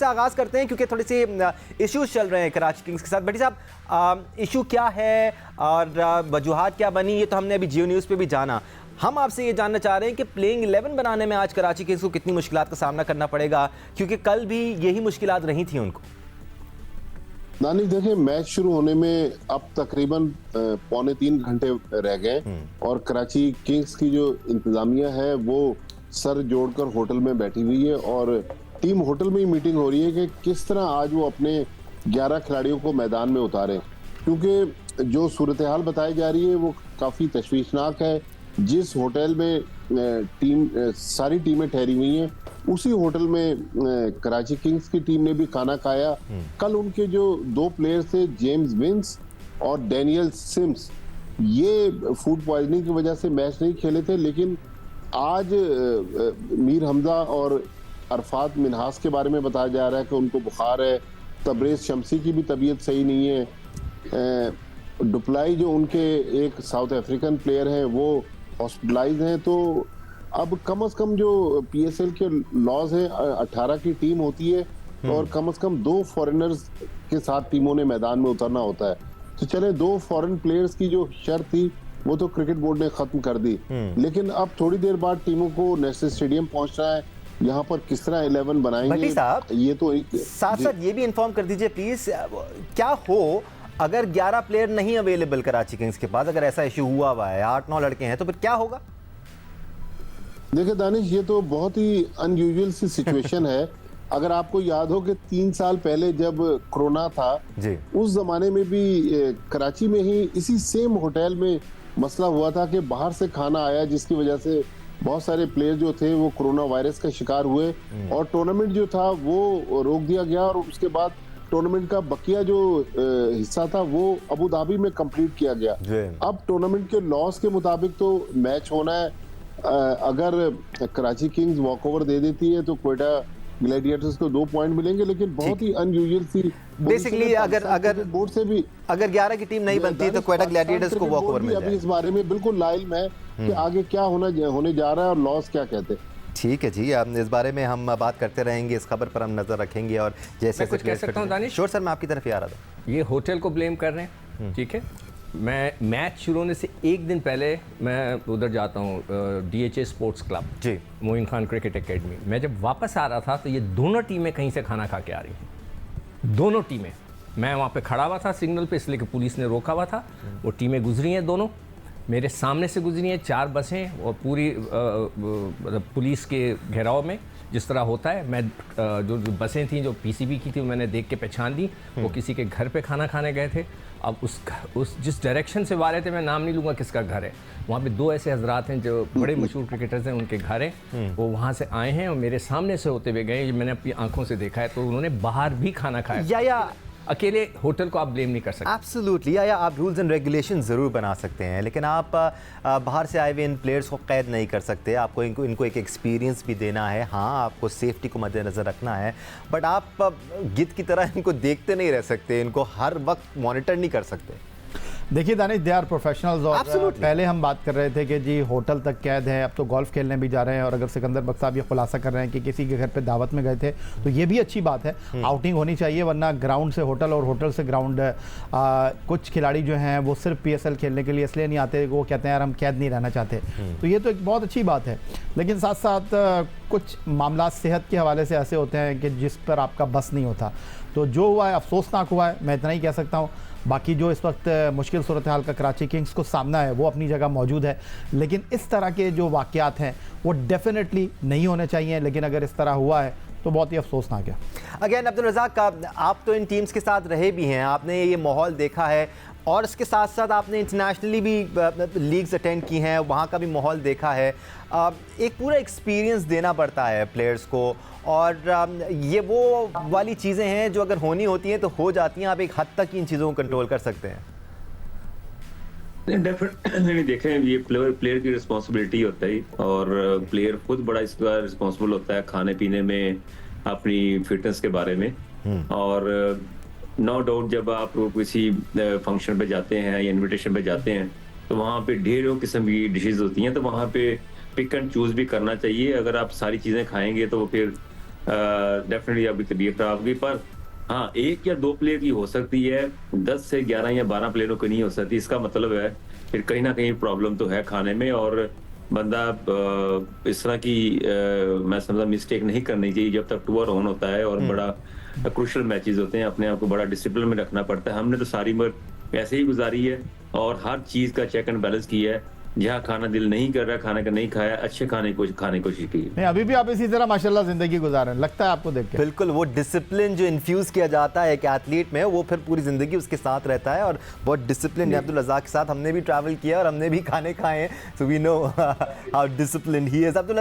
से आगाज करते हैं क्योंकि थोड़े से इश्यूज चल रहे हैं कराची किंग्स के साथ। भट्टी साहब, इशू क्या है और वजूहात क्या बनी, ये तो हमने अभी जियो न्यूज़ पे भी जाना। हम आपसे ये जानना चाह रहे हैं कि प्लेइंग 11 बनाने में आज कराची किंग्स को कितनी मुश्किलात का सामना करना पड़ेगा, क्योंकि कल भी यही मुश्किलात रही थी उनको। दानिश, देखिए, मैच शुरू होने में अब तकरीबन 2.25 घंटे रह गए और कराची किंग्स की जो इंतजामिया है वो सर जोड़कर होटल में बैठी हुई है और टीम होटल में ही मीटिंग हो रही है कि किस तरह आज वो अपने 11 खिलाड़ियों को मैदान में उतारें, क्योंकि जो सूरत हाल बताई जा रही है वो काफ़ी तशवीशनाक है। जिस होटल में सारी टीमें ठहरी हुई हैं उसी होटल में कराची किंग्स की टीम ने भी खाना खाया। कल उनके जो 2 प्लेयर्स थे, जेम्स विंस और डैनियल सिम्स, ये फूड पॉइजनिंग की वजह से मैच नहीं खेले थे, लेकिन आज मीर हमजा और अरफात मिनहास के बारे में बताया जा रहा है कि उनको बुखार है। तबरेज शमसी की भी तबीयत सही नहीं है। डुप्लाई जो उनके एक साउथ अफ्रीकन प्लेयर हैं वो हॉस्पिटलाइज हैं। तो अब कम से कम जो पीएसएल के लॉज हैं, 18 की टीम होती है और कम से कम 2 फॉरेनर्स के साथ टीमों ने मैदान में उतरना होता है। तो चले 2 फॉरेन प्लेयर्स की जो शर्त थी वो तो क्रिकेट बोर्ड ने खत्म कर दी, लेकिन अब थोड़ी देर बाद टीमों को नेशनल स्टेडियम पहुंचना है। यहाँ पर किस तरह 11 बनाएंगे, भट्टी साहब, ये तो साथ साथ ये भी इन्फॉर्म कर दीजिए प्लीज, क्या हो अगर 11 प्लेयर नहीं अवेलेबल कराची किंग्स के पास, अगर ऐसा इश्यू हुआ है, 8-9 लड़के हैं, तो फिर क्या होगा? देखिए दानिश, ये तो बहुत ही अनयूजुअल सी सिचुएशन है। अगर आपको याद हो कि 3 साल पहले जब कोरोना था जी, उस जमाने में भी कराची में ही इसी सेम होटल में मसला हुआ था कि बाहर से खाना आया, जिसकी वजह से बहुत सारे प्लेयर जो थे वो कोरोना वायरस का शिकार हुए और टूर्नामेंट जो था वो रोक दिया गया और उसके बाद टूर्नामेंट का बकिया जो हिस्सा था वो अबू धाबी में कंप्लीट किया गया। अब टूर्नामेंट के लॉस के मुताबिक तो मैच होना है। अगर कराची किंग्स वॉकओवर दे देती है तो क्वेटा ग्लैडिएटर्स को 2 पॉइंट मिलेंगे, लेकिन बहुत ही अनयूजुअल सी बेसिकली अगर बोर्ड से भी अगर 11 की टीम नहीं बनती तो क्वेटा ग्लैडिएटर्स को वॉकओवर मिल जाएगा। अभी इस बारे में बिल्कुल लाइल है कि आगे क्या होने जा रहा है और लॉस क्या कहते हैं। ठीक है जी, अब इस बारे में हम बात करते रहेंगे, इस खबर पर हम नजर रखेंगे। और जैसे मैं कुछ कह सकता हूं दानिश? श्योर सर, मैं आपकी तरफ ही आ रहा था। ये होटल को ब्लेम कर रहे हैं, ठीक है। मैं मैच शुरू होने से एक दिन पहले मैं उधर जाता हूँ, DHA स्पोर्ट्स क्लब जी, मोइन खान क्रिकेट एकेडमी। मैं जब वापस आ रहा था तो ये दोनों टीमें कहीं से खाना खा के आ रही थी, दोनों टीमें। मैं वहाँ पे खड़ा हुआ था सिग्नल पे, इसलिए कि पुलिस ने रोका हुआ था। वो टीमें गुजरी हैं, दोनों मेरे सामने से गुजरी हैं, 4 बसें और पूरी पुलिस के घेराव में जिस तरह होता है। मैं जो बसें थी जो PCB की थी मैंने देख के पहचान ली, वो किसी के घर पे खाना खाने गए थे। अब उस जिस डायरेक्शन से आ रहे थे, मैं नाम नहीं लूँगा किसका घर है, वहाँ पे 2 ऐसे हजरात हैं जो बड़े मशहूर क्रिकेटर्स हैं, उनके घर हैं, वो वहाँ से आए हैं और मेरे सामने से होते हुए गए। मैंने अपनी आंखों से देखा है। तो उन्होंने बाहर भी खाना खाया। या अकेले होटल को आप ब्लेम नहीं कर सकते। एब्सोल्युटली, या आप रूल्स एंड रेगुलेशन ज़रूर बना सकते हैं, लेकिन आप बाहर से आए हुए इन प्लेयर्स को कैद नहीं कर सकते। आपको इनको एक एक्सपीरियंस भी देना है। हाँ, आपको सेफ्टी को मद्देनज़र रखना है, बट आप गिद्ध की तरह इनको देखते नहीं रह सकते, इनको हर वक्त मॉनिटर नहीं कर सकते। देखिए दानिश, दे आर प्रोफेशनल्स। और पहले हम बात कर रहे थे कि जी होटल तक कैद है, अब तो गोल्फ खेलने भी जा रहे हैं। और अगर सिकंदर बख्श साहब ये खुलासा कर रहे हैं कि किसी के घर पे दावत में गए थे, तो ये भी अच्छी बात है, आउटिंग होनी चाहिए, वरना ग्राउंड से होटल और होटल से ग्राउंड। कुछ खिलाड़ी जो हैं वो सिर्फ PSL खेलने के लिए इसलिए नहीं आते, वो कहते हैं यार हम कैद नहीं रहना चाहते। तो ये तो एक बहुत अच्छी बात है, लेकिन साथ साथ कुछ मामला सेहत के हवाले से ऐसे होते हैं कि जिस पर आपका बस नहीं होता। तो जो हुआ है अफसोसनाक हुआ है, मैं इतना ही कह सकता हूँ। बाकी जो इस वक्त मुश्किल सूरत हाल का कराची किंग्स को सामना है वो अपनी जगह मौजूद है, लेकिन इस तरह के जो वाक़यात हैं वो डेफिनेटली नहीं होने चाहिए। लेकिन अगर इस तरह हुआ है तो बहुत ही अफसोसनाक है। अगेन अब्दुल रज़ाक, आप तो इन टीम्स के साथ रहे भी हैं, आपने ये माहौल देखा है और इसके साथ साथ आपने इंटरनेशनली भी लीग्स अटेंड की हैं, वहाँ का भी माहौल देखा है। एक पूरा एक्सपीरियंस देना पड़ता है प्लेयर्स को, और ये वो वाली चीज़ें हैं जो अगर होनी होती हैं तो हो जाती हैं। आप एक हद तक इन चीज़ों को कंट्रोल कर सकते हैं। डेफिनेटली देखें, ये प्लेयर की रिस्पॉन्सिबिलिटी होता है और प्लेयर खुद बड़ा इसका रिस्पॉन्सिबल होता है खाने पीने में, अपनी फिटनेस के बारे में। और नो डाउट जब आप किसी फंक्शन पे जाते हैं या इनविटेशन पे जाते हैं तो वहाँ पे ढेरों किस्म की डिशेज होती हैं, तो वहाँ पे पिक एंड चूज भी करना चाहिए। अगर आप सारी चीज़ें खाएंगे तो फिर डेफिनेटली अभी तबीयत खराब गई, पर हाँ 1 या 2 प्लेयर की हो सकती है, 10 से 11 या 12 प्लेयरों की नहीं हो सकती। इसका मतलब है फिर कहीं ना कहीं प्रॉब्लम तो है खाने में, और बंदा इस तरह की मैं समझा मिस्टेक नहीं करनी चाहिए जब तक टूर ऑन होता है और बड़ा क्रूशियल मैचेस होते हैं। अपने आप को बड़ा डिसिप्लिन में रखना पड़ता है। हमने तो सारी उम्र ऐसे ही गुजारी है और हर चीज का चेक एंड बैलेंस किया है। जहाँ खाना दिल नहीं कर रहा, खाने का नहीं खाया, अच्छे खाने की कोशिश की। नहीं, अभी भी आप इसी तरह माशाल्लाह जिंदगी गुजार रहे हैं, लगता है आपको देख के। बिल्कुल, वो डिसिप्लिन जो इन्फ्यूज़ किया जाता है एक एथलीट में, वो फिर पूरी ज़िंदगी उसके साथ रहता है। और बहुत डिसिप्लिन है अब्दुल रज़ाक के साथ। हमने भी ट्रैवल किया और हमने भी खाने खाए हैं, so we know how discipline he is. Abdul